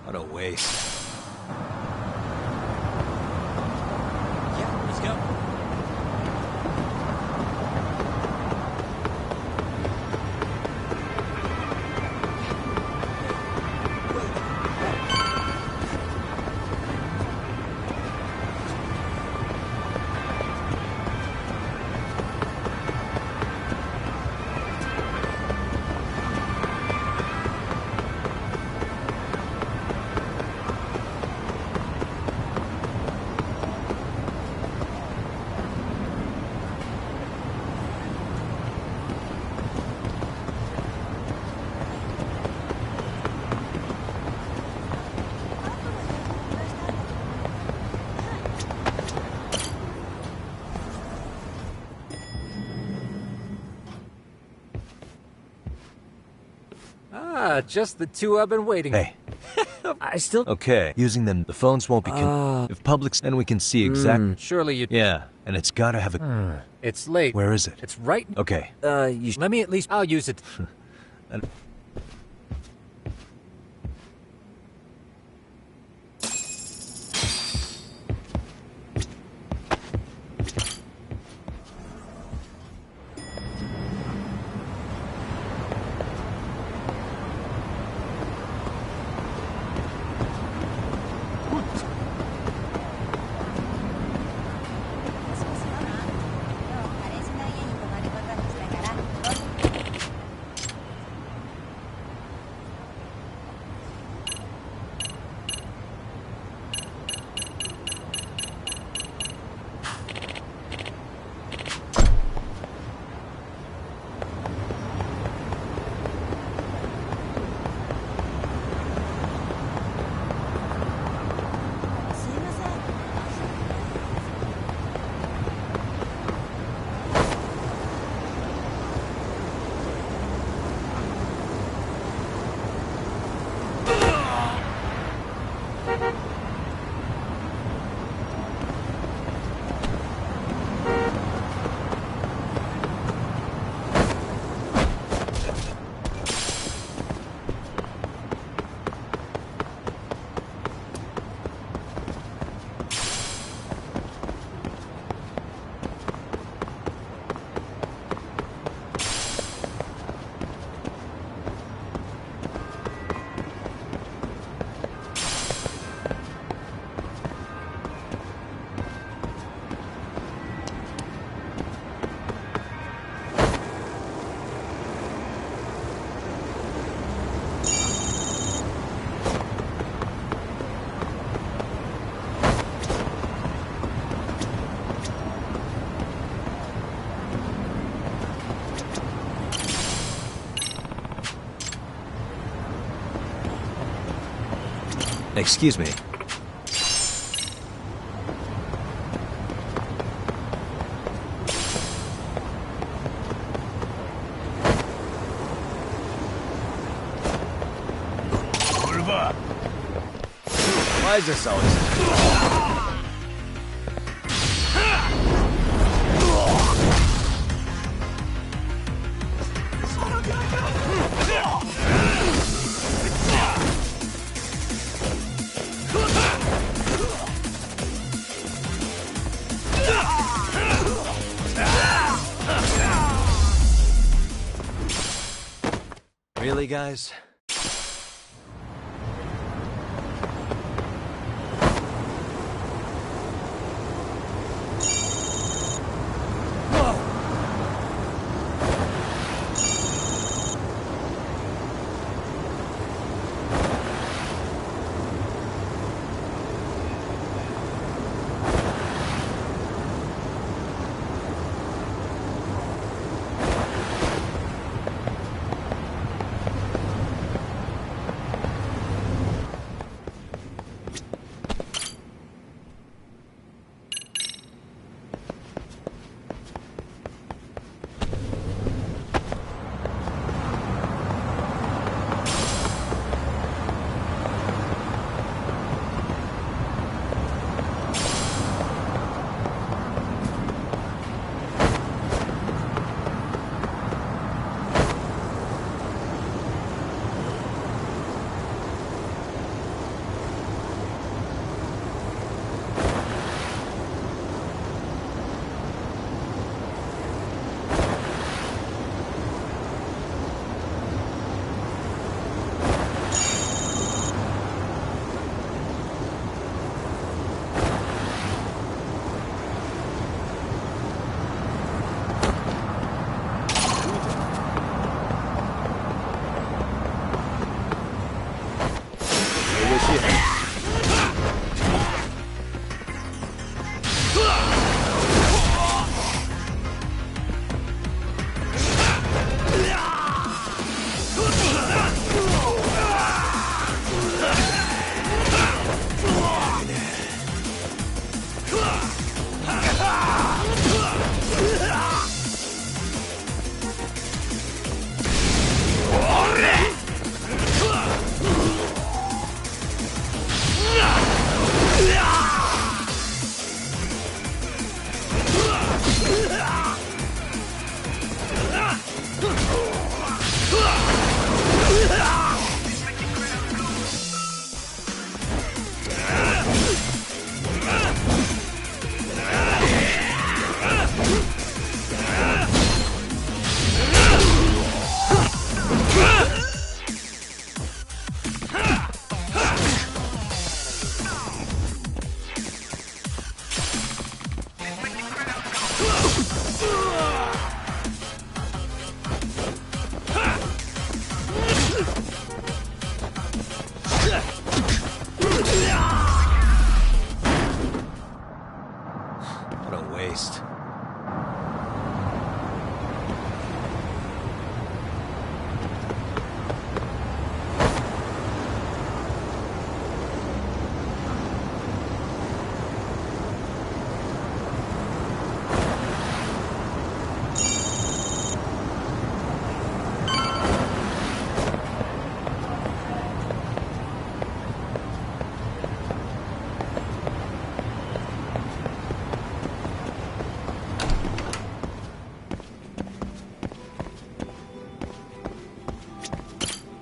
What a waste. Yeah, let's go. Ah, just the two I've been waiting. Hey. I still... Okay, using them, the phones won't be if public's, then we can see exactly. Surely you... Yeah, and it's gotta have a... It's late. Where is it? It's right... Okay. Let me at least... I'll use it. And... Excuse me. Why is this always... Really, guys?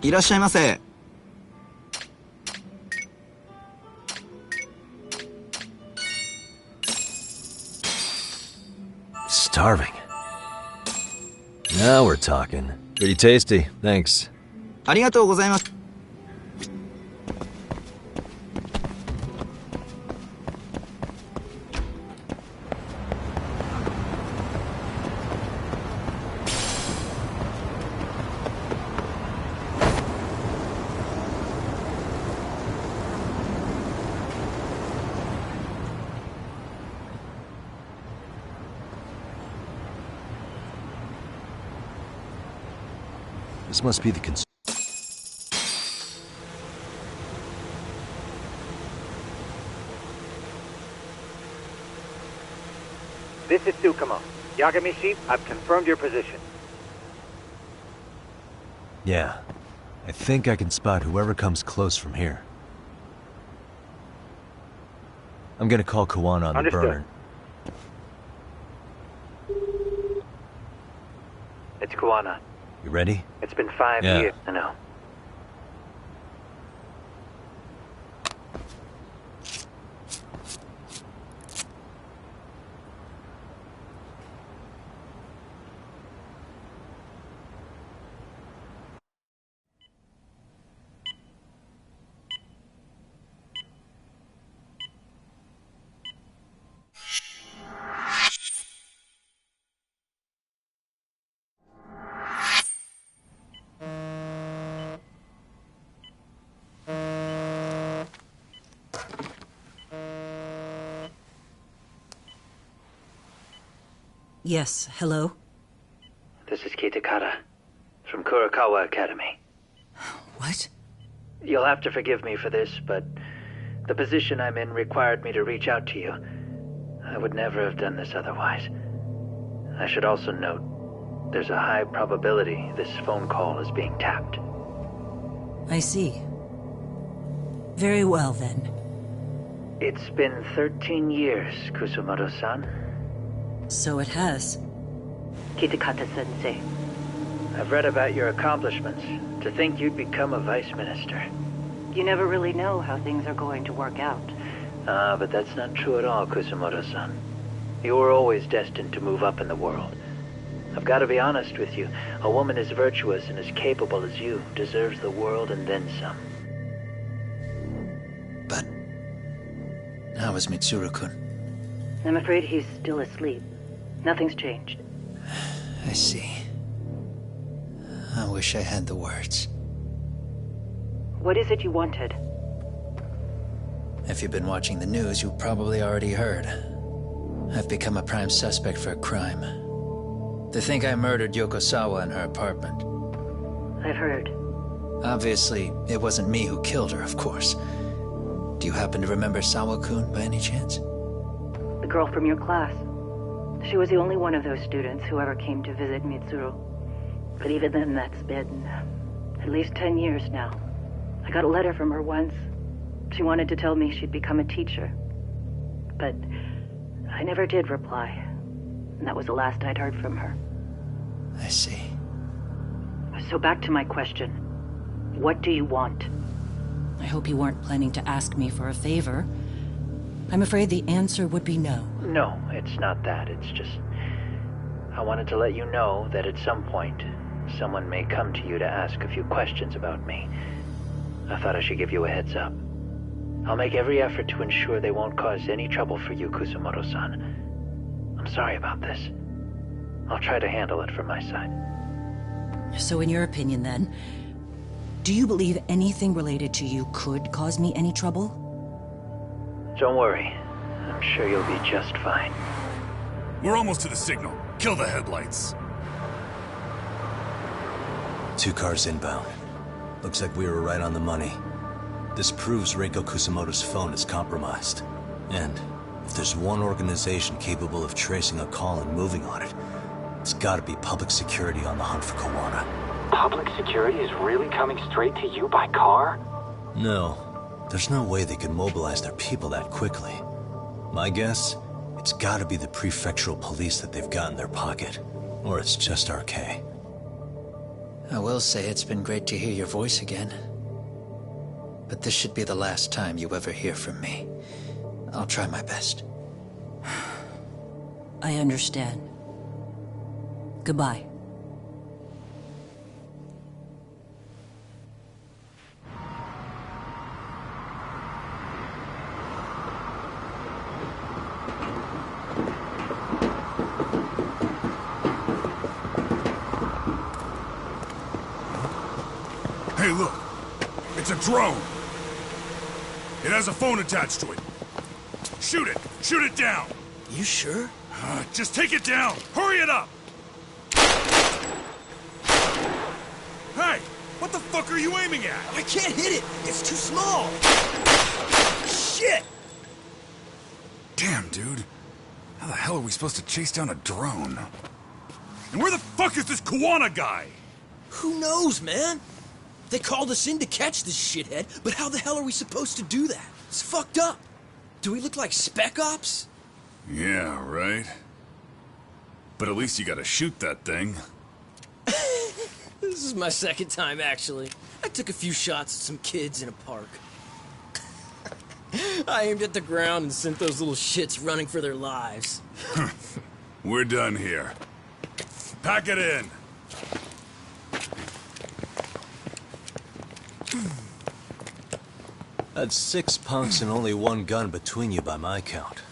いらっしゃいませ。 Starving. Now we're talking. Pretty tasty, thanks. ありがとうございます。 This must be the This is Tsukamo. Yagami-shi, I've confirmed your position. Yeah. I think I can spot whoever comes close from here. I'm gonna call Kawana on the Understood. burner. It's Kawana. You ready? It's been 5 Yeah. years. I know. Yes, hello? This is Kitakata from Kurakawa Academy. What? You'll have to forgive me for this, but the position I'm in required me to reach out to you. I would never have done this otherwise. I should also note, there's a high probability this phone call is being tapped. I see. Very well, then. It's been 13 years, Kusumoto-san. So it has. Kitakata-sensei. I've read about your accomplishments. To think you'd become a vice minister. You never really know how things are going to work out. But that's not true at all, Kusumoto-san. You were always destined to move up in the world. I've got to be honest with you. A woman as virtuous and as capable as you deserves the world and then some. But how is Mitsuru-kun? I'm afraid he's still asleep. Nothing's changed. I see. I wish I had the words. What is it you wanted? If you've been watching the news, you probably already heard. I've become a prime suspect for a crime. They think I murdered Yokosawa in her apartment. I've heard. Obviously, it wasn't me who killed her, of course. Do you happen to remember Sawa-kun by any chance? The girl from your class. She was the only one of those students who ever came to visit Mitsuru. But even then, that's been at least 10 years now. I got a letter from her once. She wanted to tell me she'd become a teacher. But I never did reply. And that was the last I'd heard from her. I see. So back to my question. What do you want? I hope you weren't planning to ask me for a favor. I'm afraid the answer would be no. No, it's not that. It's just... I wanted to let you know that at some point, someone may come to you to ask a few questions about me. I thought I should give you a heads up. I'll make every effort to ensure they won't cause any trouble for you, Kusumoto-san. I'm sorry about this. I'll try to handle it from my side. So in your opinion, then, do you believe anything related to you could cause me any trouble? Don't worry. I'm sure you'll be just fine. We're almost to the signal. Kill the headlights. 2 cars inbound. Looks like we were right on the money. This proves Reiko Kusumoto's phone is compromised. And if there's one organization capable of tracing a call and moving on it, it's gotta be public security on the hunt for Kawana. Public security is really coming straight to you by car? No. There's no way they could mobilize their people that quickly. My guess, it's gotta be the prefectural police that they've got in their pocket. Or it's just RK. I will say it's been great to hear your voice again. But this should be the last time you ever hear from me. I'll try my best. I understand. Goodbye. Hey, look! It's a drone! It has a phone attached to it. Shoot it! Shoot it down! You sure? Just take it down! Hurry it up! Hey! What the fuck are you aiming at? I can't hit it! It's too small! Shit! Damn, dude. How the hell are we supposed to chase down a drone? And where the fuck is this Kuwana guy? Who knows, man? They called us in to catch this shithead, but how the hell are we supposed to do that? It's fucked up. Do we look like Spec Ops? Yeah, right. But at least you gotta shoot that thing. This is my second time, actually. I took a few shots at some kids in a park. I aimed at the ground and sent those little shits running for their lives. We're done here. Pack it in. That's 6 punks and only 1 gun between you by my count.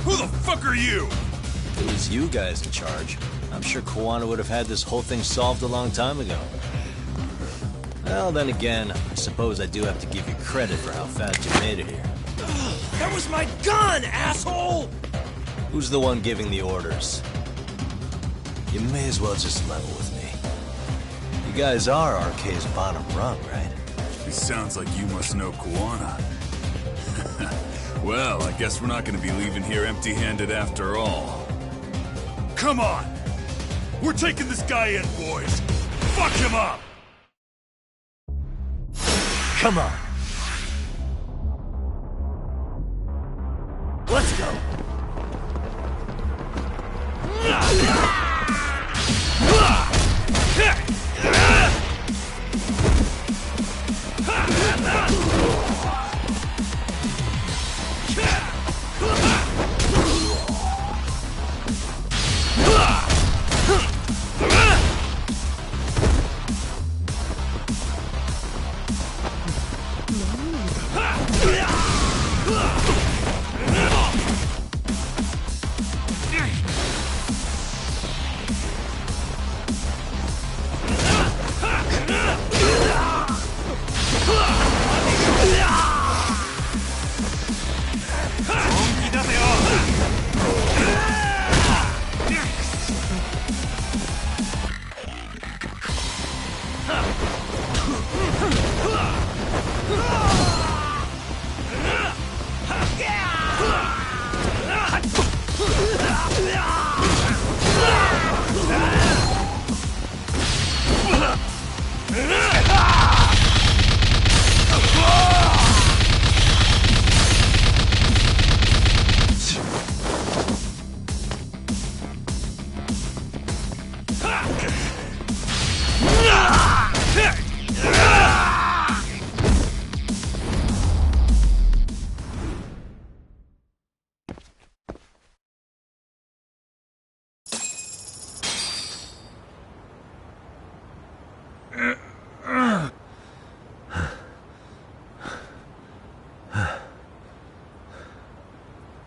Who the fuck are you? If it was you guys in charge, I'm sure Kuwana would have had this whole thing solved a long time ago. Well, then again, I suppose I do have to give you credit for how fast you made it here. That was my gun, asshole! Who's the one giving the orders? You may as well just level with me. You guys are RK's bottom rung, right? It sounds like you must know Kuwana. Well, I guess we're not gonna be leaving here empty-handed after all. Come on! We're taking this guy in, boys! Fuck him up! Come on! Let's go!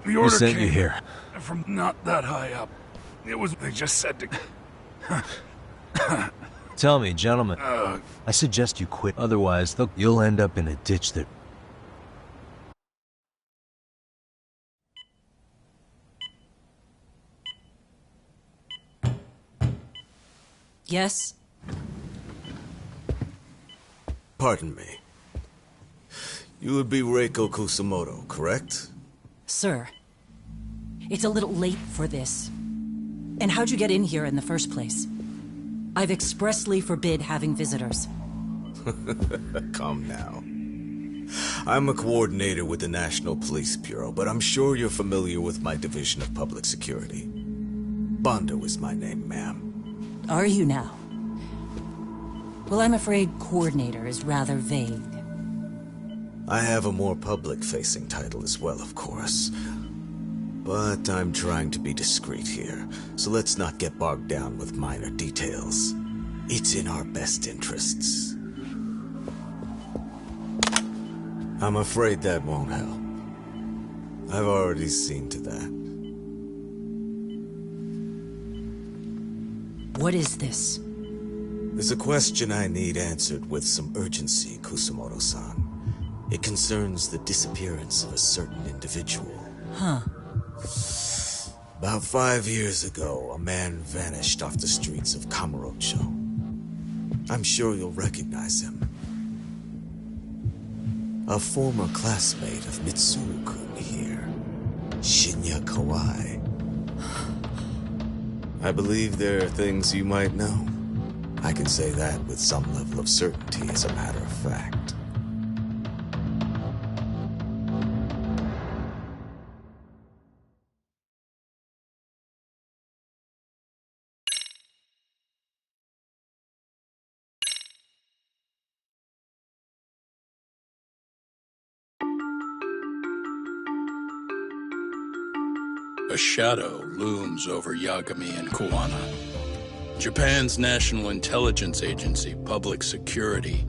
The order sent came you here? from not that high up. It was, they just said to... Tell me, gentlemen, I suggest you quit. Otherwise, you'll end up in a ditch that... Yes? Pardon me. You would be Reiko Kusamoto, correct? Sir. It's a little late for this. And how'd you get in here in the first place? I've expressly forbid having visitors. Calm now. I'm a coordinator with the National Police Bureau, but I'm sure you're familiar with my Division of Public Security. Bondo is my name, ma'am. Are you now? Well, I'm afraid coordinator is rather vague. I have a more public-facing title as well, of course. But I'm trying to be discreet here, so let's not get bogged down with minor details. It's in our best interests. I'm afraid that won't help. I've already seen to that. What is this? There's a question I need answered with some urgency, Kusumoto-san. It concerns the disappearance of a certain individual. Huh. About 5 years ago, a man vanished off the streets of Kamurocho. I'm sure you'll recognize him. A former classmate of Mitsuru-kun here, Shinya Kawai. I believe there are things you might know. I can say that with some level of certainty, as a matter of fact. A shadow looms over Yagami and Kuwana. Japan's National Intelligence Agency, Public Security,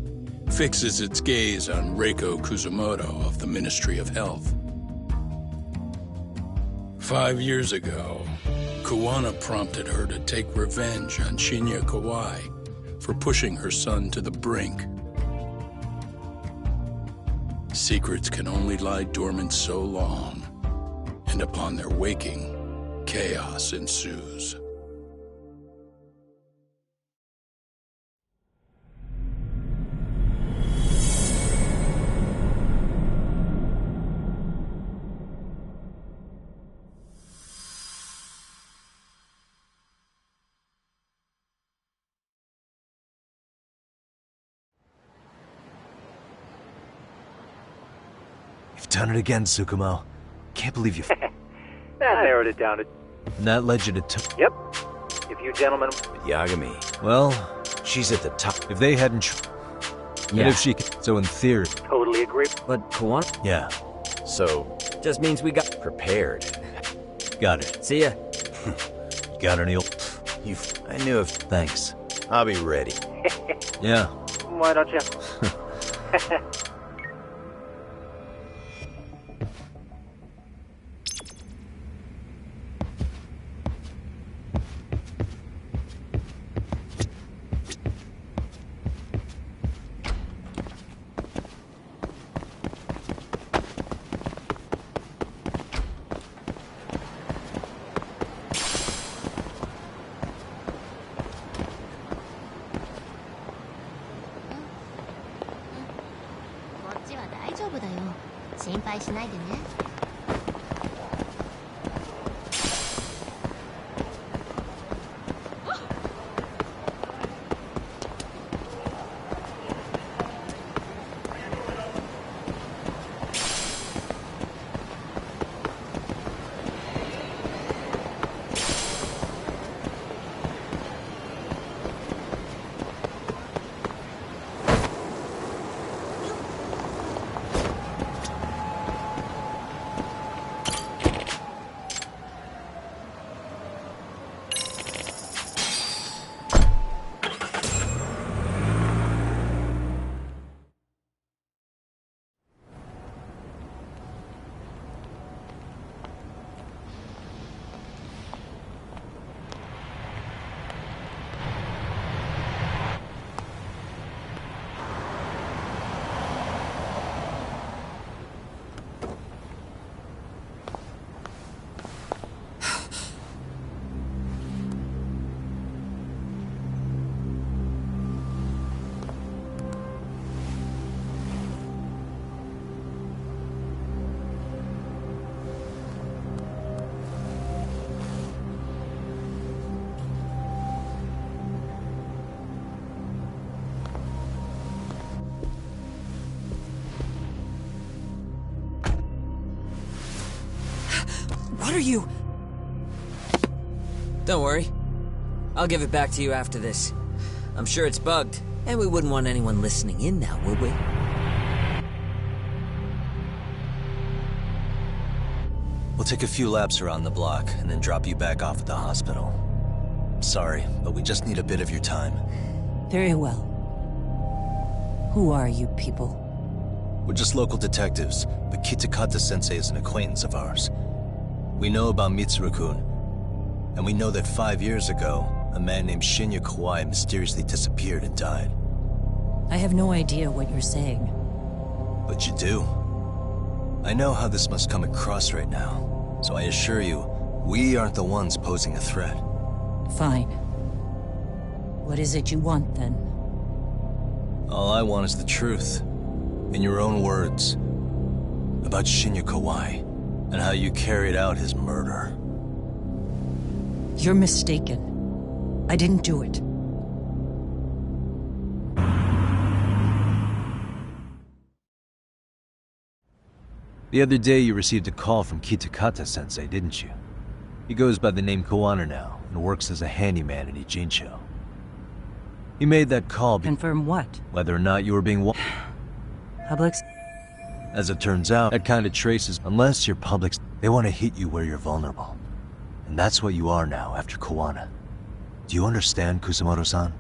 fixes its gaze on Reiko Kusumoto of the Ministry of Health. 5 years ago, Kuwana prompted her to take revenge on Shinya Kawai for pushing her son to the brink. Secrets can only lie dormant so long, and upon their waking, chaos ensues. You've done it again, Tsukumo. Can't believe you... That narrowed it down to... And that led you to... Yep. If you gentlemen... Yagami. Well, she's at the top. If they hadn't... Yeah. And if she... So in theory... Totally agree. But Kuwana? Yeah. So, just means we got prepared. Got it. See ya. You got any old... I knew if... Thanks. I'll be ready. Yeah. Why don't you? What are you... Don't worry. I'll give it back to you after this. I'm sure it's bugged, and we wouldn't want anyone listening in now, would we? We'll take a few laps around the block and then drop you back off at the hospital. Sorry, but we just need a bit of your time. Very well. Who are you people? We're just local detectives, but Kitakata-sensei is an acquaintance of ours. We know about Mitsuru-kun, and we know that 5 years ago, a man named Shinya Kawai mysteriously disappeared and died. I have no idea what you're saying. But you do. I know how this must come across right now, so I assure you, we aren't the ones posing a threat. Fine. What is it you want, then? All I want is the truth. In your own words. About Shinya Kawai, and how you carried out his murder. You're mistaken. I didn't do it. The other day you received a call from Kitakata-sensei, didn't you? He goes by the name Koana now, and works as a handyman in Ijincho. He made that call Confirm what? whether or not you were being Publix? As it turns out, that kind of traces, unless you're Publix, they want to hit you where you're vulnerable. And that's what you are now after Koana. Do you understand, Kusamoto-san?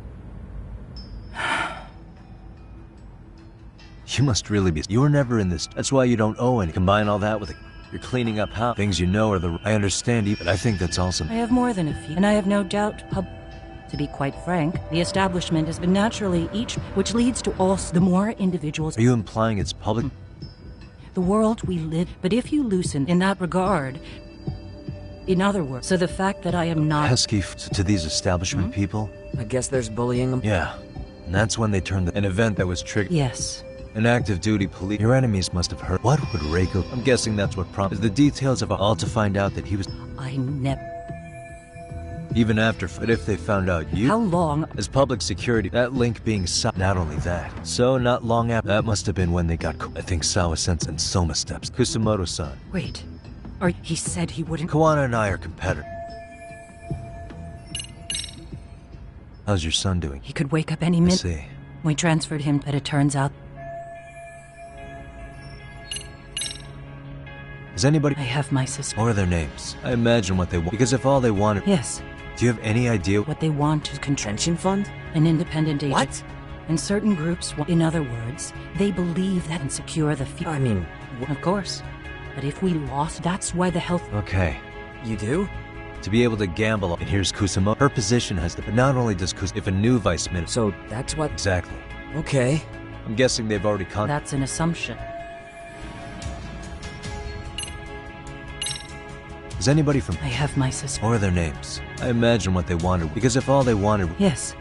You must really be. You were never in this. That's why you don't owe any. Combine all that with it. You're cleaning up how things you know are the. I understand you, but I think that's also. I have more than a few, and I have no doubt To be quite frank, the establishment has been naturally each, which leads to also the more individuals. Are you implying it's public? The world we live, but if you loosen in that regard, in other words, so the fact that I am not pesky to these establishment people? I guess there's bullying them. Yeah, and that's when they turned an event that was triggered. Yes. An active duty police. Your enemies must have heard. What would Reiko? I'm guessing that's what prompted the details of all to find out that he was. I never. Even after, but if they found out you... How long? As public security, that link being Sawa. Not only that. So, not long after, that must have been when they got... I think Sawa-sensei and Soma steps. Kusamoto-san. Wait. Or he said he wouldn't... Koana and I are competitors. How's your son doing? He could wake up any minute. I see. We transferred him, but it turns out... Is anybody... I have my sister. What are their names? I imagine what they want. Because if all they wanted... Yes. Do you have any idea... What they want is Pension fund? An independent agent. What? And certain groups want... In other words, they believe that and secure the future. I mean... Of course. But if we lost, that's why the health... Okay. You do? To be able to gamble... And here's Kusumo. Her position has the... But not only does Kusumo... If a new vice minister... So that's what... Exactly. Okay. I'm guessing they've already That's an assumption. Is anybody from... I have my sister. What are their names? I imagine what they wanted. Because if all they wanted... Yes.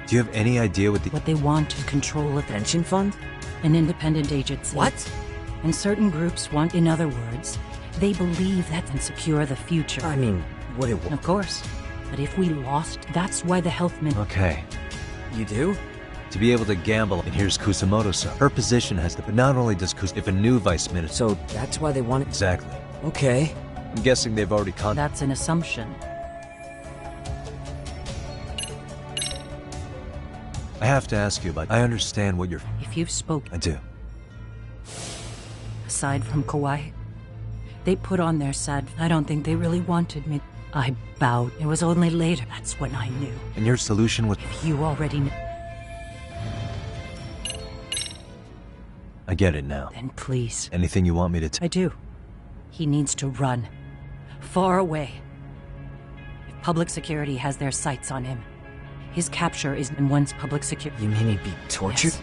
Do you have any idea what the... What they want is control of... Pension fund? An independent agency. What? And certain groups want... In other words, they believe that and secure the future. I mean, what it... Of course. But if we lost, that's why the health min... Okay. You do? To be able to gamble... And here's Kusamoto-san. Her position has the... But not only does If a new vice minister... So that's why they want it... Exactly. Okay. I'm guessing they've already That's an assumption. I have to ask you about... I understand what you're... If you've spoken... I do. Aside from Kawhi, they put on their sad... I don't think they really wanted me. I bowed. It was only later. That's when I knew. And your solution was... If you already knew... I get it now. Then please. Anything you want me to... I do. He needs to run. Far away. If public security has their sights on him, his capture is in one's public security. You mean he'd be tortured? Yes.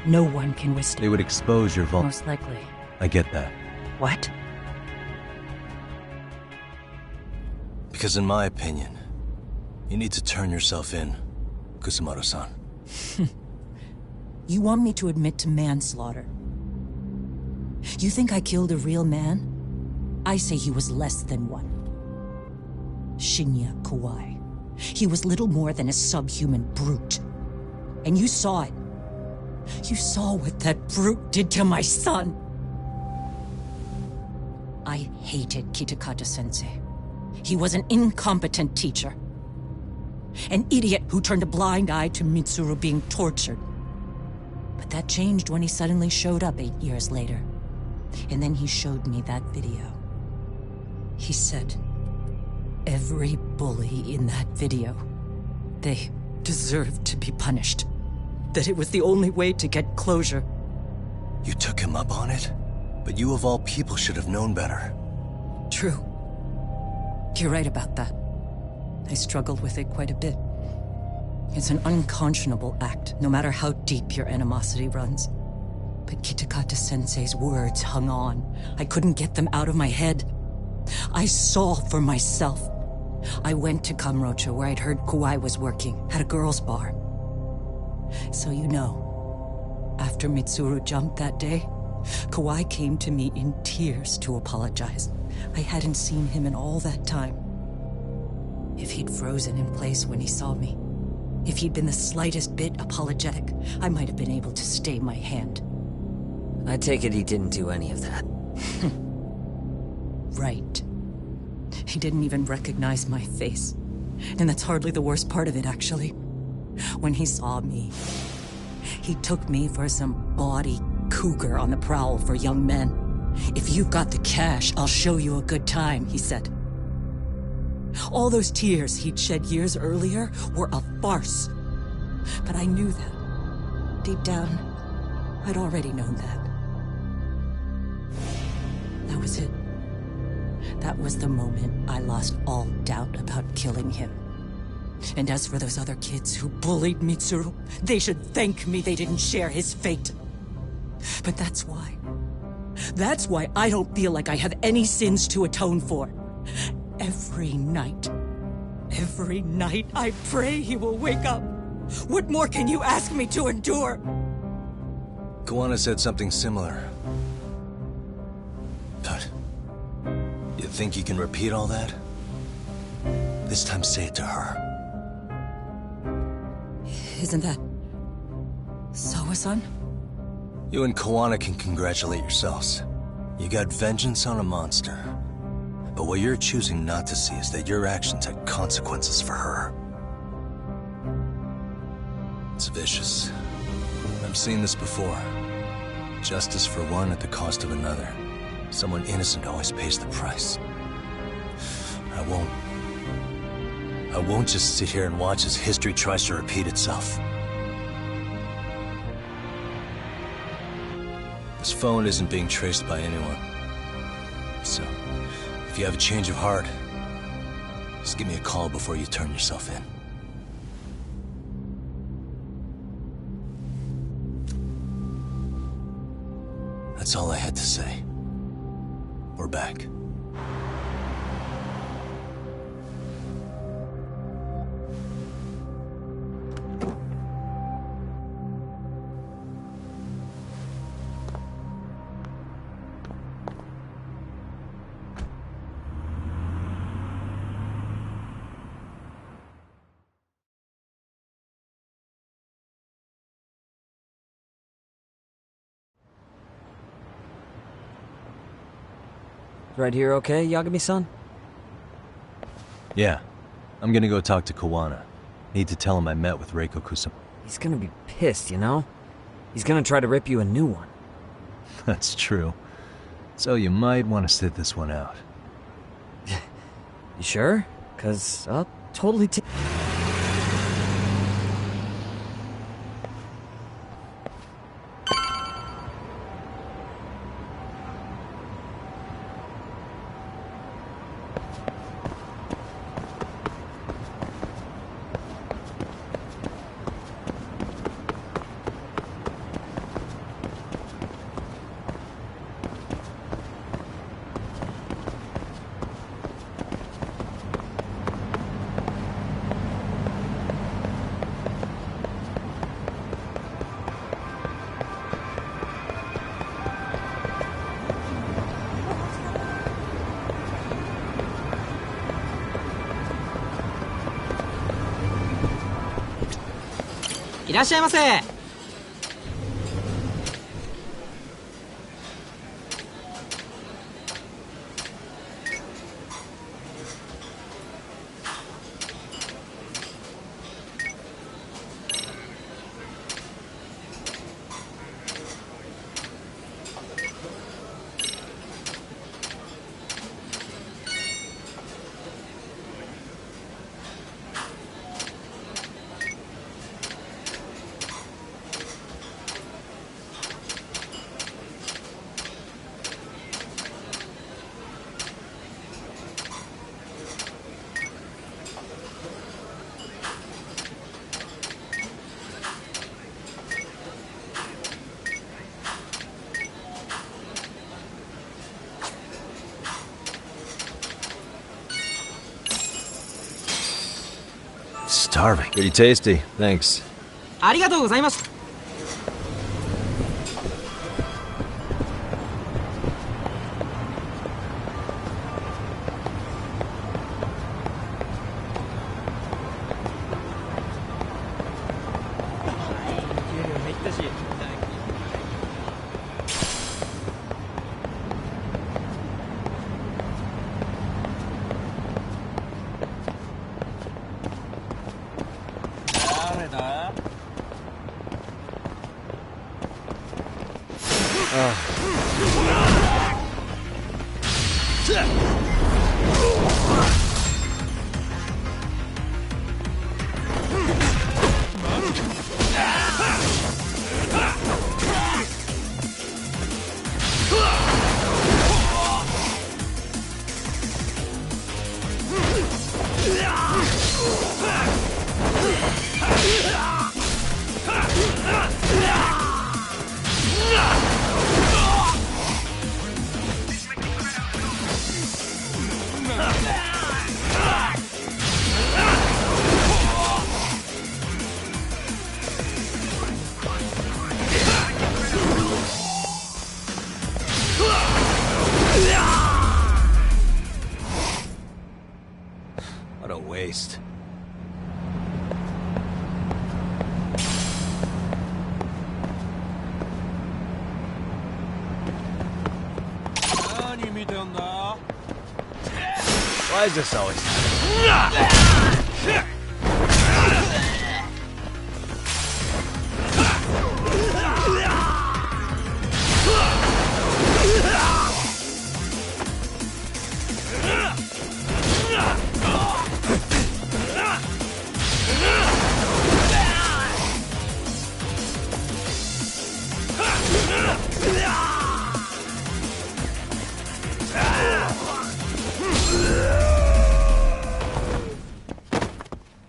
No one can withstand. They would expose your Most likely. I get that. What? Because in my opinion, you need to turn yourself in, Kusamoto-san. You want me to admit to manslaughter? You think I killed a real man? I say he was less than one. Shinya Kawai. He was little more than a subhuman brute. And you saw it. You saw what that brute did to my son. I hated Kitakata-sensei. He was an incompetent teacher. An idiot who turned a blind eye to Mitsuru being tortured. But that changed when he suddenly showed up 8 years later. And then he showed me that video. He said, every bully in that video, they deserved to be punished. That it was the only way to get closure. You took him up on it? But you of all people should have known better. True. You're right about that. I struggled with it quite a bit. It's an unconscionable act, no matter how deep your animosity runs. But Kitakata-sensei's words hung on. I couldn't get them out of my head. I saw for myself. I went to Kamurocho, where I'd heard Kawai was working, at a girls' bar. So you know, after Mitsuru jumped that day, Kawai came to me in tears to apologize. I hadn't seen him in all that time. If he'd frozen in place when he saw me, if he'd been the slightest bit apologetic, I might have been able to stay my hand. I take it he didn't do any of that. Right. He didn't even recognize my face. And that's hardly the worst part of it, actually. When he saw me, he took me for some bawdy cougar on the prowl for young men. If you've got the cash, I'll show you a good time, he said. All those tears he'd shed years earlier were a farce. But I knew that. Deep down, I'd already known that. That was it. That was the moment I lost all doubt about killing him. And as for those other kids who bullied Mitsuru, they should thank me they didn't share his fate. But that's why. That's why I don't feel like I have any sins to atone for. Every night I pray he will wake up. What more can you ask me to endure? Kawana said something similar. But you think you can repeat all that? This time say it to her. Isn't that Sawa-san? You and Kawana can congratulate yourselves. You got vengeance on a monster. But what you're choosing not to see is that your actions had consequences for her. It's vicious. I've seen this before. Justice for one at the cost of another. Someone innocent always pays the price. I won't just sit here and watch as history tries to repeat itself. This phone isn't being traced by anyone. So, if you have a change of heart, just give me a call before you turn yourself in. That's all I had to say. We're back. Right here okay, Yagami-san? Yeah. I'm gonna go talk to Kawana. Need to tell him I met with Reiko Kusama. He's gonna be pissed, you know? He's gonna try to rip you a new one. That's true. So you might want to sit this one out. You sure? 'Cause I'll totally take...いらっしゃいませ。starving. Pretty tasty. Thanks. ありがとうございます。What a waste. Why is this always happening?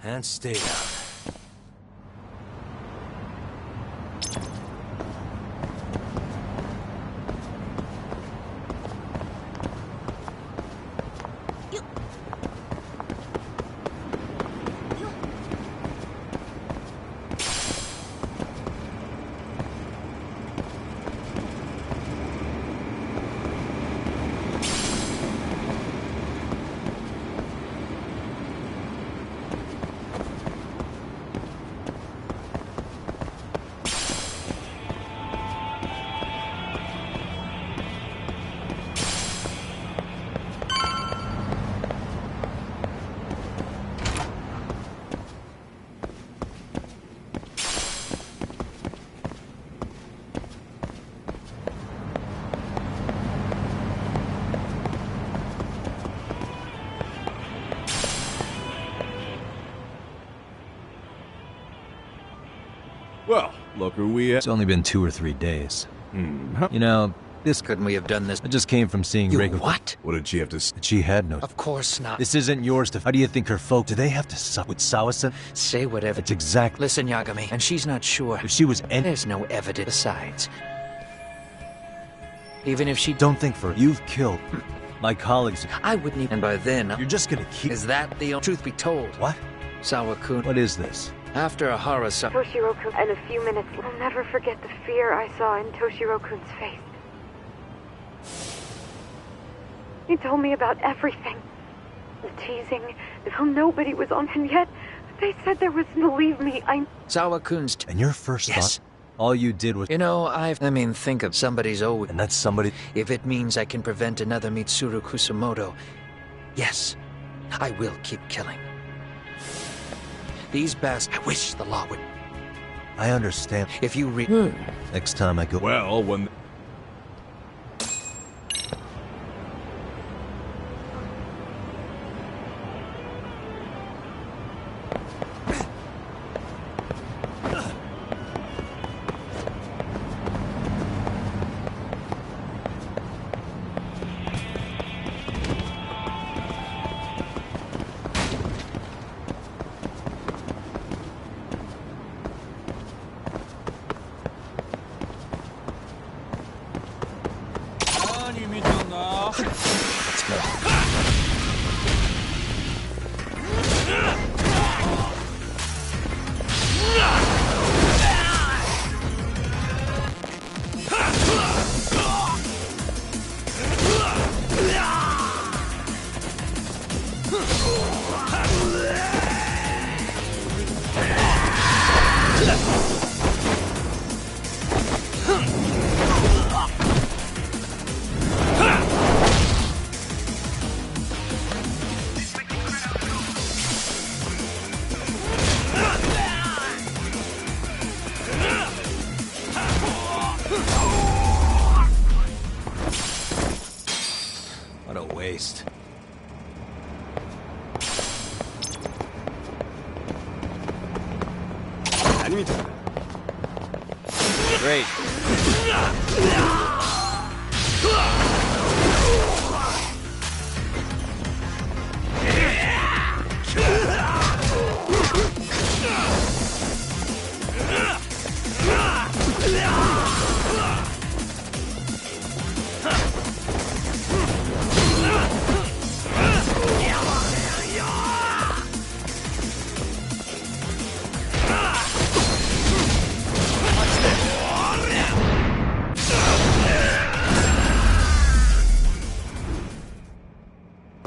And stay down. Well, look who we have. It's only been 2 or 3 days. You know, this Couldn't we have done this? I just came from seeing You Reiko. what? What did she have to say? She had no. Of course not. This isn't yours to. How do you think her folk? Do they have to suck with Sawa-san? Say whatever. It's exactly. Listen, Yagami, and she's not sure. If she was There's no evidence. Besides, even if she don't think for. You've killed my colleagues. I wouldn't even. And by then, You're just gonna keep. is that the truth be told? What? Sawa-kun. What is this? After Ahara-san. Toshiro-kun, in a few minutes, I'll never forget the fear I saw in Toshiro-kun's face. He told me about everything. The teasing, how nobody was on, and yet they said there was, believe me, Sawa-kun's. And your first Yes. thought? All you did was. You know, think of somebody's old. And that's somebody. If it means I can prevent another Mitsuru Kusumoto, yes, I will keep killing. These bastards. I wish the law would. I understand. If you Next time I go. Well, when... Let's go. waste. Great.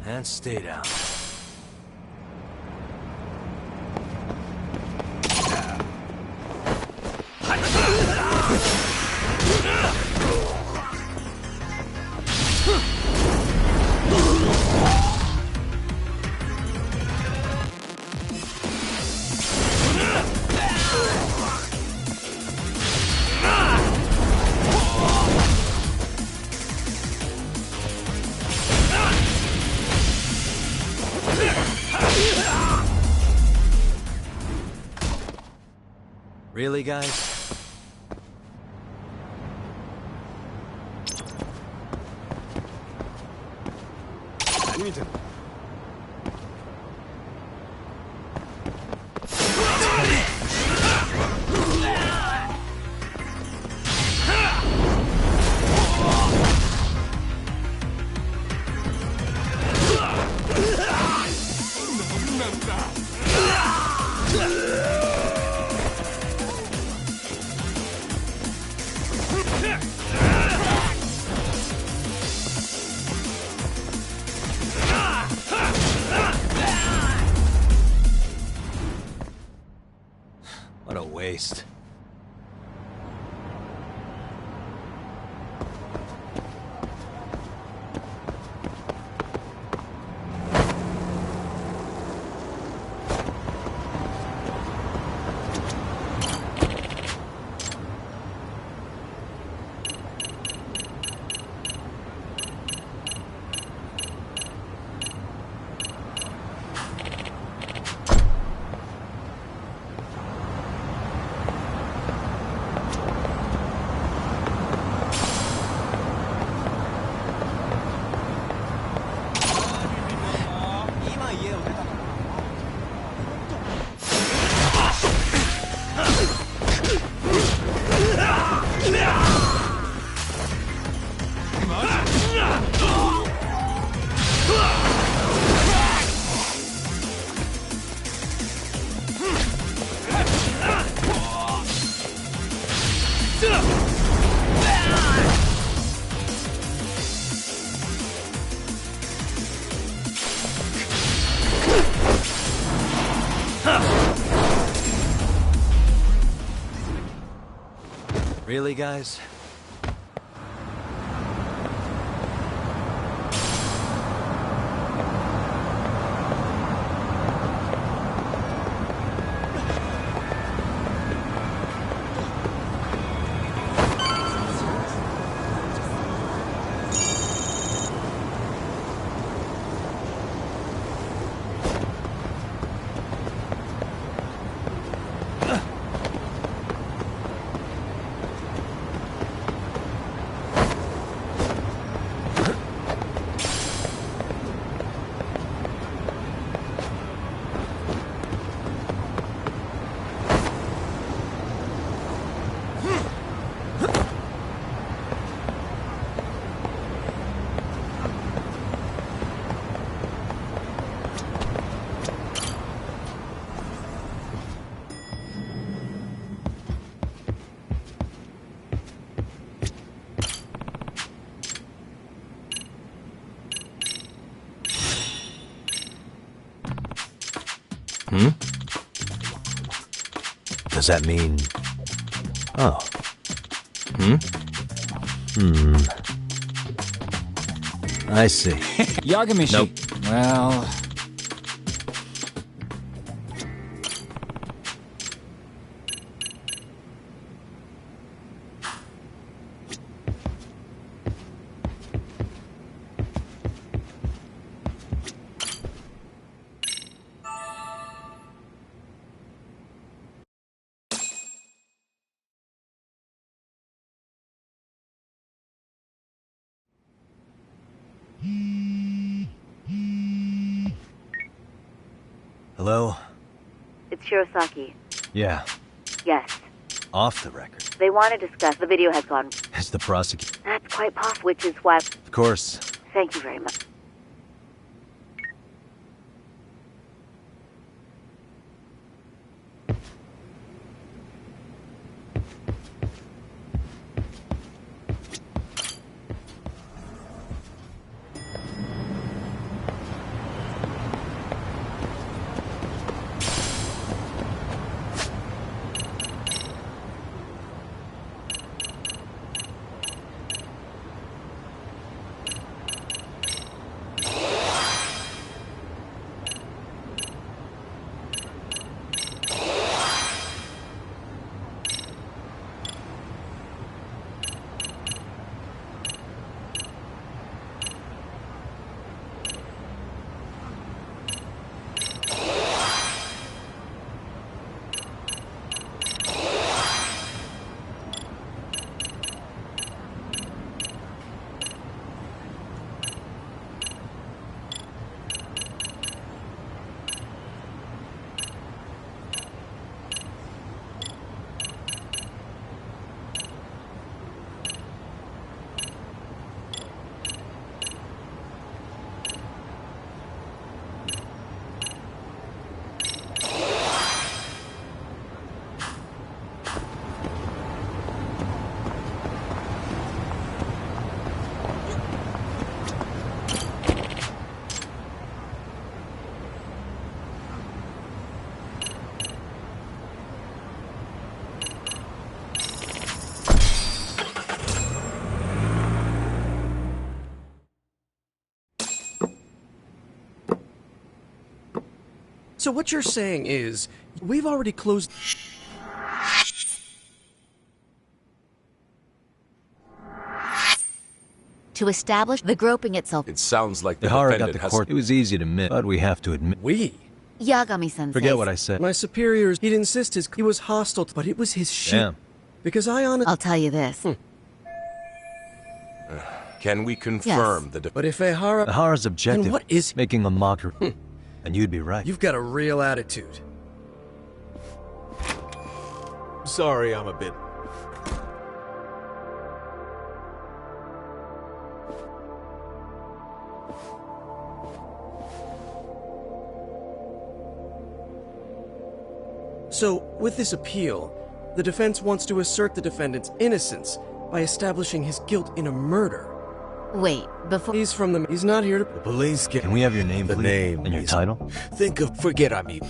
And stay down. Really, guys? What a waste. Really, guys? Hmm? Does that mean... Oh. Hmm? I see. Yagamishi. Nope. Well... Hello? It's Shirosaki. Yeah, Yes. off the record. They want to discuss. The video has gone. It's the prosecutor. That's quite possible, which is why. Of course. Thank you very much. So what you're saying is, we've already closed... To establish the groping itself. It sounds like the Ihara defendant got the has... court. It was easy to admit, but we have to admit. We? Yagami-sensei. Forget what I said. My superiors, he'd insist he was hostile, but it was his shit. Damn. Because I honestly... I'll tell you this. Can we confirm Yes. the... But if Ihara... Ihara's objective... Then what is... Making a mockery. And you'd be right. You've got a real attitude. Sorry, I'm a bit... So, with this appeal, the defense wants to assert the defendant's innocence by establishing his guilt in a murder. Wait, before... He's from the... He's not here to... The police get... Can we have your name, The please? name And your is- title? Think of... Forget I mean...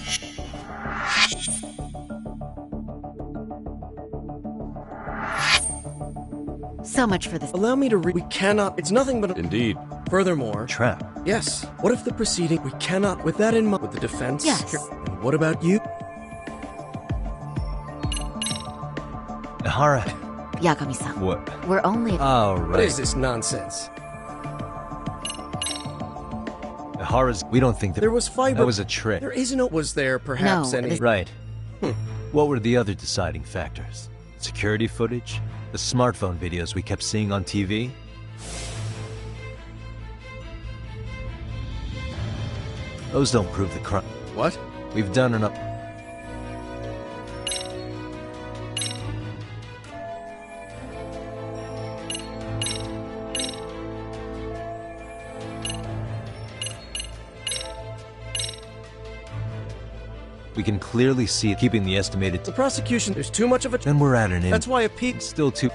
So much for this. Allow me to We cannot... It's nothing but a... Indeed. Furthermore... Trap. Yes. What if the proceeding... We cannot... With that in mind... With the defense... Yes. And what about you? Ihara. Yagami-san. What? We're only... Oh, right. What is this nonsense? Ihara's... We don't think that... There was fiber... That was a trick. There is no... Was there perhaps No, any... this- Right. What were the other deciding factors? Security footage? The smartphone videos we kept seeing on TV? Those don't prove the crime. What? We've done enough. We can clearly see it keeping the estimated... The prosecution... There's too much of a... Then we're at an end. That's why a peak... Still too...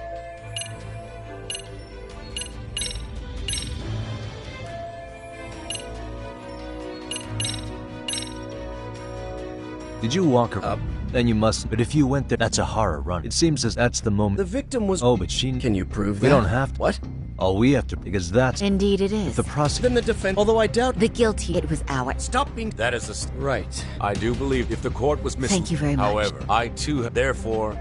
Did you walk her up? Then you must. But if you went there, that's a horror run. It seems as that's the moment. The victim was... Oh, but she... Can you prove We that? don't have to. What? All we have to... Because that's... Indeed it is. The prosecutor... Then the defense... Although I doubt... The guilty... It was our... Stop being... That is a... Right. I do believe if the court was missing... Thank you very much. However, I too have... Therefore...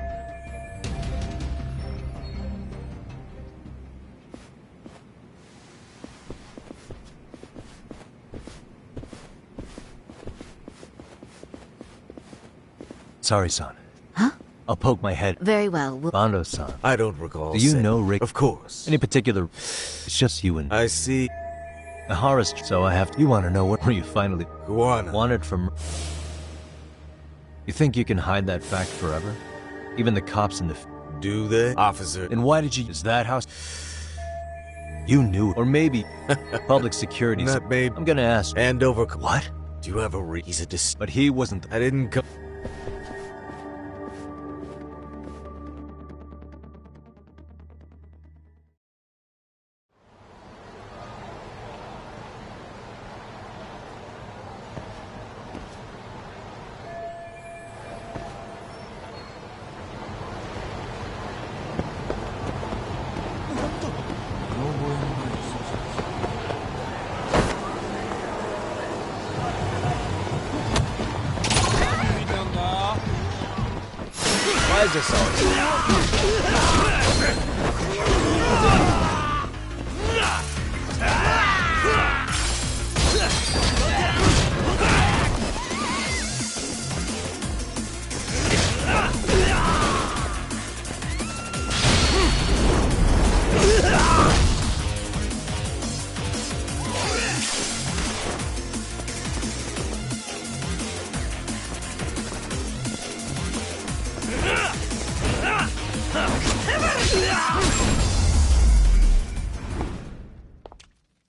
Sorry, son. Huh? I'll poke my head. Very well. Bando-san. I don't recall Do you saying- know Rick? Of course. Any particular... It's just you and... I see. Ihara's... So I have to... You want to know what... Where you finally... Guana. Wanted from... You think you can hide that fact forever? Even the cops in the... Do they, officer? Then why did you... Is that how... You knew, or maybe public security. Not maybe. I'm gonna ask. Hand over. What? Do you have a reason to? But he wasn't. I didn't come. Why is this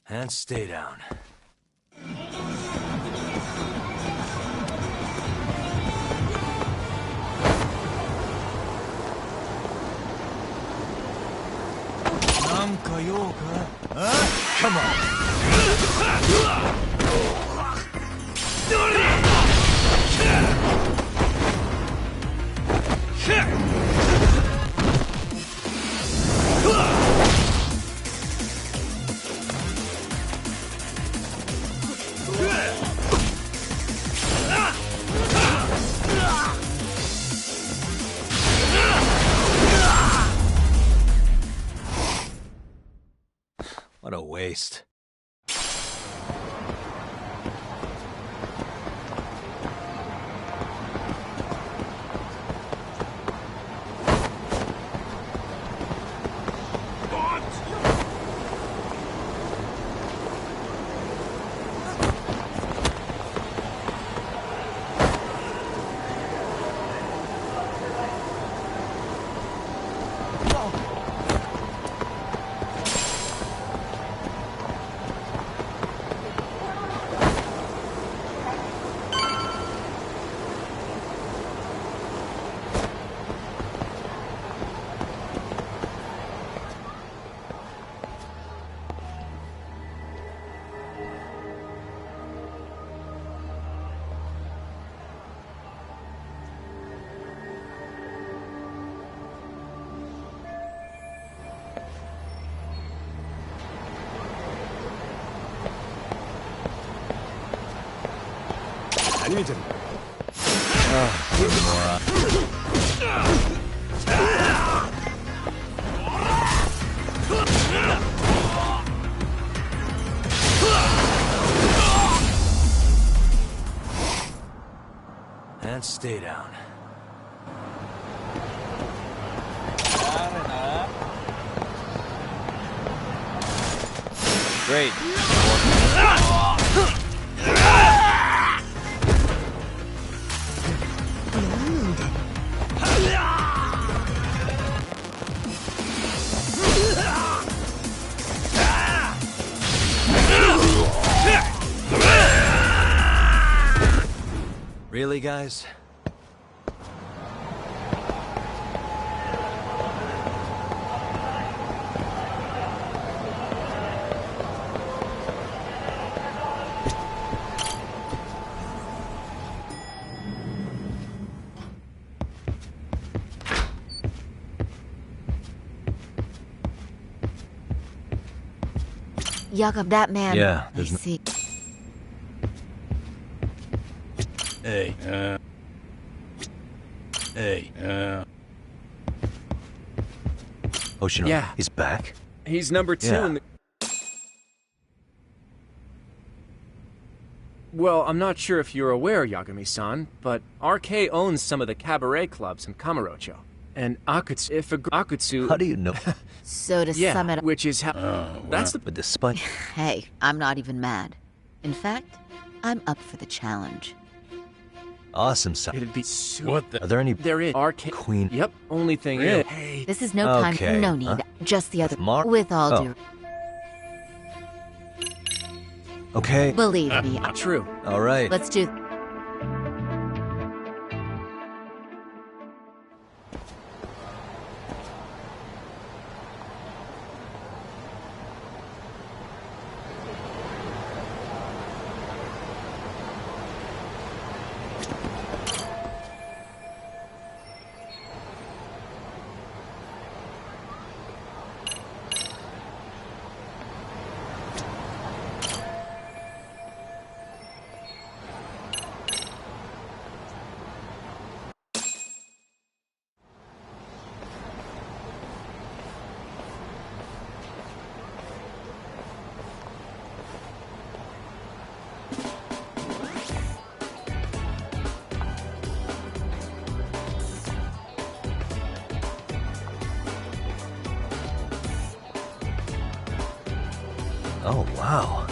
And stay down. Come What a waste. And stay down. Great. Really, guys? Jakob, that man. Yeah, I see. Hey. Hey. Ocean. Yeah. He's back? He's number 2 Yeah. in the... Well, I'm not sure if you're aware, Yagami-san, but RK owns some of the cabaret clubs in Kamurocho. And Akutsu... How do you know? So to yeah, sum it up... which is how... That's the... But despite... Hey, I'm not even mad. In fact, I'm up for the challenge. Awesome, son. It'd be super. What the? Are there any... There is arcade. Queen? Yep. Only thing Really? is, hey, This is no time. Okay, No need. huh? Just the other. With all due. Okay. Believe me. true. All right. Let's do. Oh, wow.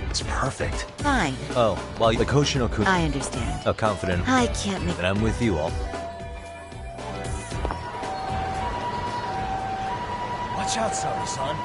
It's perfect. Fine. Oh, well, the Koshinoku... I understand. A confident... I can't make... And I'm with you all. Watch out, Sari-san.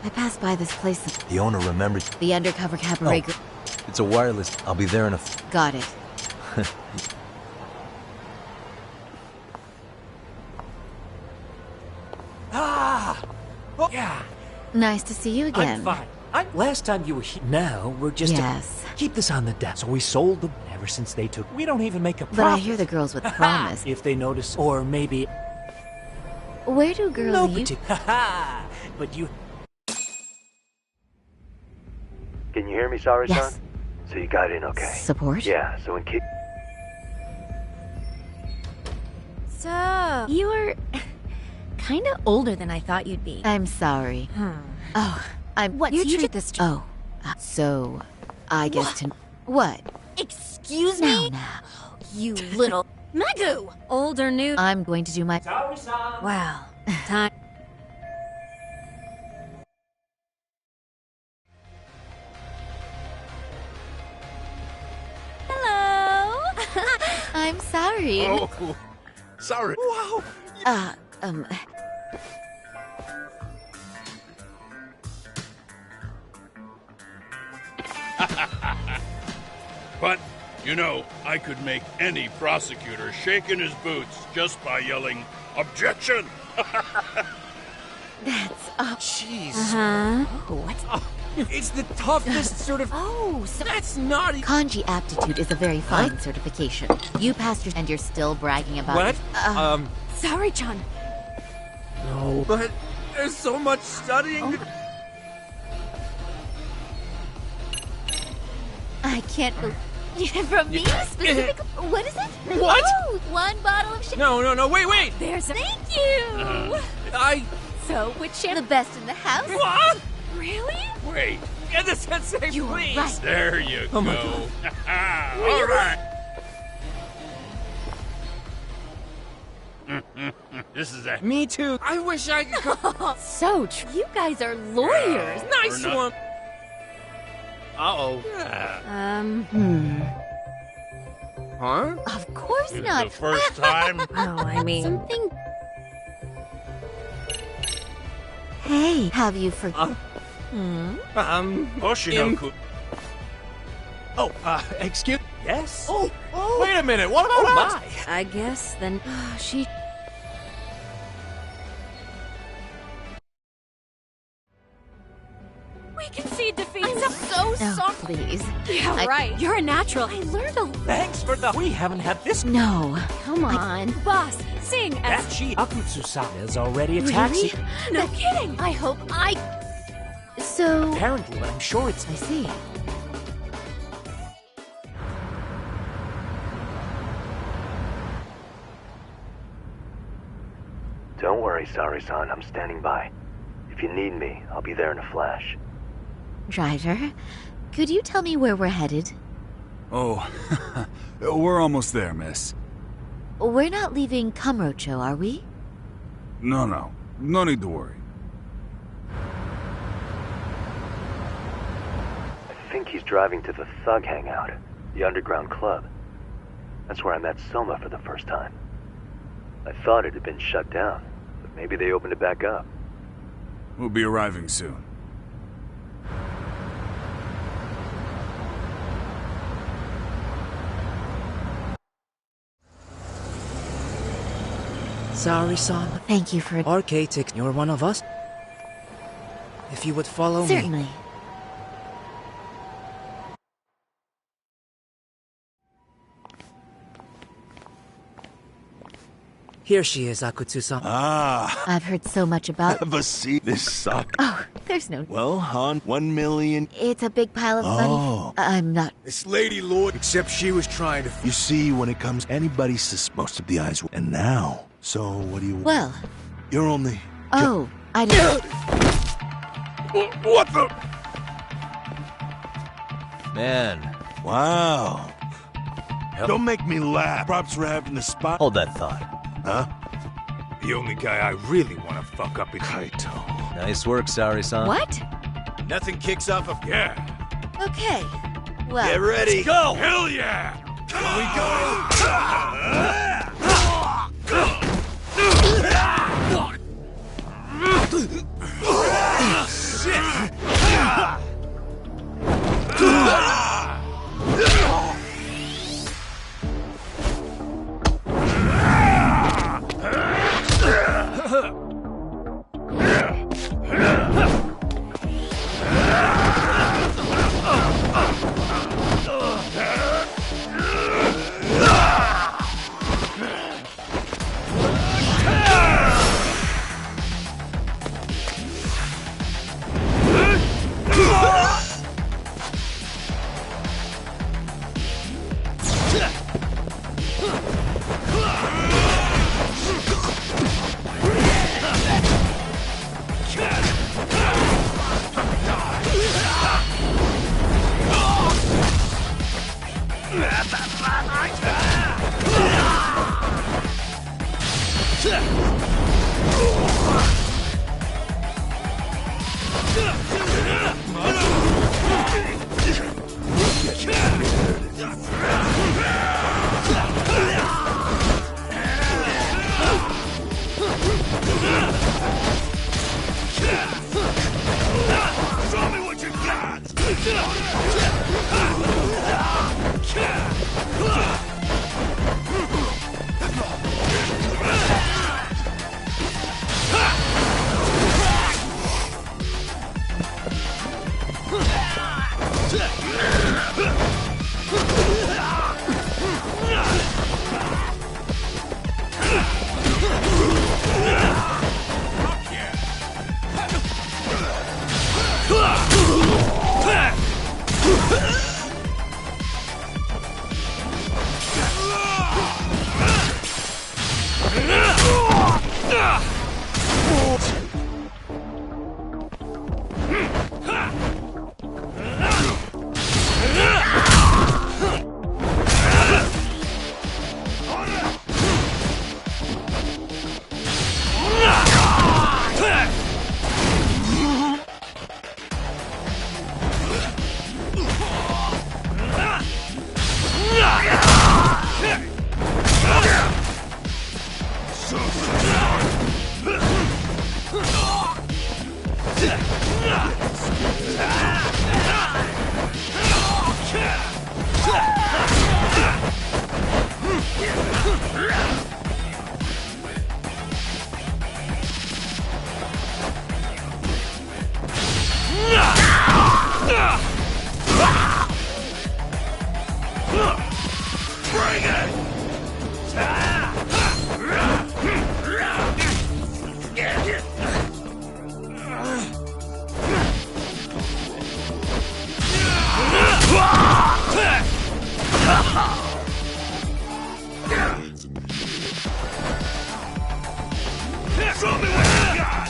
I passed by this place. The owner remembered... The undercover cabaret. Oh, it's a wireless. I'll be there in a... Got it. Ah! Oh, yeah. Nice to see you again. I'm fine. Last time you were here. Now we're just. Yes. Keep this on the desk. So we sold them. Ever since they took, we don't even make a profit. But I hear the girls with promise. If they notice, or maybe. Where do girls No you? Ha But you. Can you hear me, Sari-san? Yes. So you got in okay? Support? Yeah, so in case... So, you were kind of older than I thought you'd be. I'm sorry. Oh, What, You so you treat just... this... Oh, so I guess to... What? Excuse me? No. You little... Magu! Old or new? I'm going to do my... Sari-san! Wow. Time... Hello! I'm sorry. Oh, sorry. Wow! But, you know, I could make any prosecutor shake in his boots just by yelling, "Objection!" That's... Jeez. What? It's the toughest sort of... Oh, so... That's not... Kanji aptitude is a very fine certification. You passed your... And you're still bragging about What? it. Sorry, Chan. No. But there's so much studying to... I can't believe... From me, specifically? What is it? What? Oh, 1 bottle of No, wait! There's a... Thank you! So, which share the best in the house? What? Really? Wait, Get the sensei, You were please! right. there you Oh my go. All right. This is a... Me too. I wish I could... So true. You guys are lawyers. Nice We're not- one. Uh-oh. Huh? Of course not. The first time? No, I mean... Something... Hey, have you forgotten? Oshinoku. Excuse... Yes? Oh! Wait a minute, what about us? I guess then... she... We concede defeat. I'm so sorry. Please. Yeah, right. You're a natural. I learned a... Thanks for the... We haven't had this... No, come on. Boss, sing as... That she... Akutsu-san is already a taxi. Really? No kidding. I hope I... So... Apparently, but I'm sure it's... I see. Don't worry, Sari-san. I'm standing by. If you need me, I'll be there in a flash. Driver, could you tell me where we're headed? Oh, we're almost there, miss. We're not leaving Kamurocho, are we? No. No need to worry. I think he's driving to the Thug Hangout, the underground club. That's where I met Soma for the first time. I thought it had been shut down, but maybe they opened it back up. We'll be arriving soon. Sorry, son. Thank you for... RK tick, you're one of us? If you would follow Certainly. me. Here she is, Akutsu-san. Ah. I've heard so much about... Have a seat. This sucks. Oh, there's no... Well, hon, 1 million... It's a big pile of money. I'm not... This lady, Lord, except she was trying to... You see, when it comes, anybody most of the eyes... And now, so what do you... Well... You're only... Oh, I didn't... What the... Man. Wow. Don't make me laugh. Props for having the spot. Hold that thought. Huh? The only guy I really want to fuck up is Kaito. Nice work, Sari-san. What? Nothing kicks off a... Yeah. Okay. Well... Get ready. Let's go. Hell yeah. Here we go. Shit. Bring it! Show me what you got!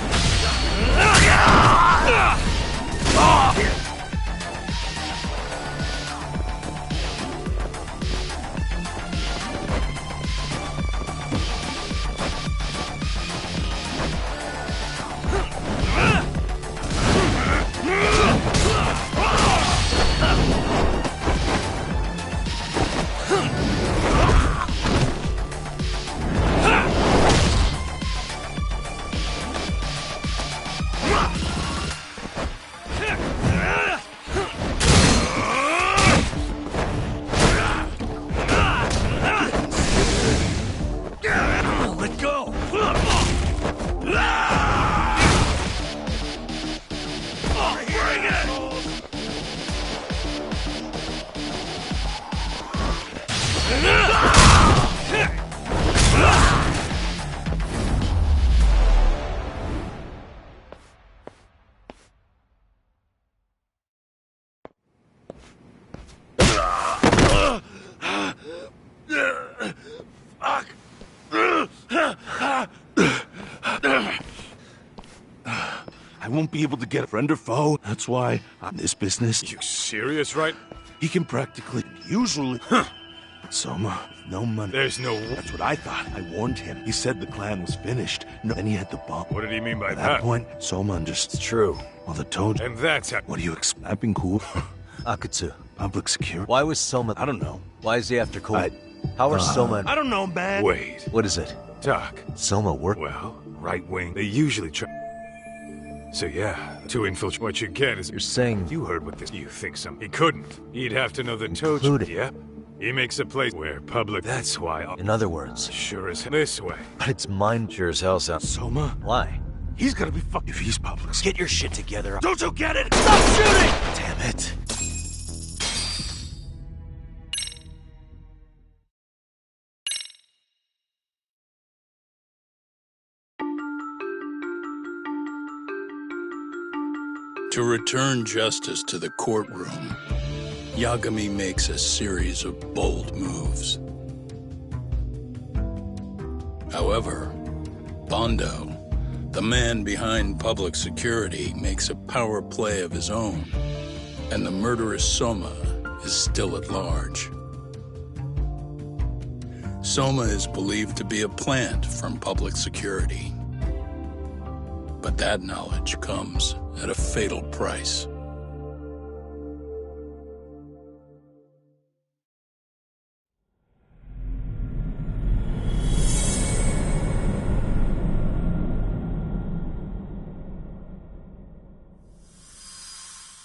Let go! Bring it! Fuck! I won't be able to get a friend or foe. That's why I'm this business. You serious, right? He can practically, usually. But Soma, no money. There's no... That's what I thought. I warned him. He said the plan was finished. No, then he had the bomb. What did he mean by At that? that point, Soma understood. It's true. Well, the toad. And that's how... What do you expect? I've been cool. Akutsu. Public security. Why was Soma... I don't know. Why is he after Cool? How are Soma... I don't know, man. Wait. What is it? Doc. Soma work... Well, right wing. They usually try... So yeah, to infiltrate what you get is... You're saying... You heard what this... You think something... He couldn't. He'd have to know the toad... Included. Yep. He makes a place where public... That's why... In other words... Sure as... This way. But it's mine sure as hell sounds... Soma? Why? He's gonna be fucked if he's public. Get your shit together. Don't you get it? Stop shooting! Damn it. To return justice to the courtroom, Yagami makes a series of bold moves. However, Bondo, the man behind public security, makes a power play of his own, and the murderous Soma is still at large. Soma is believed to be a plant from public security. But that knowledge comes at a fatal price.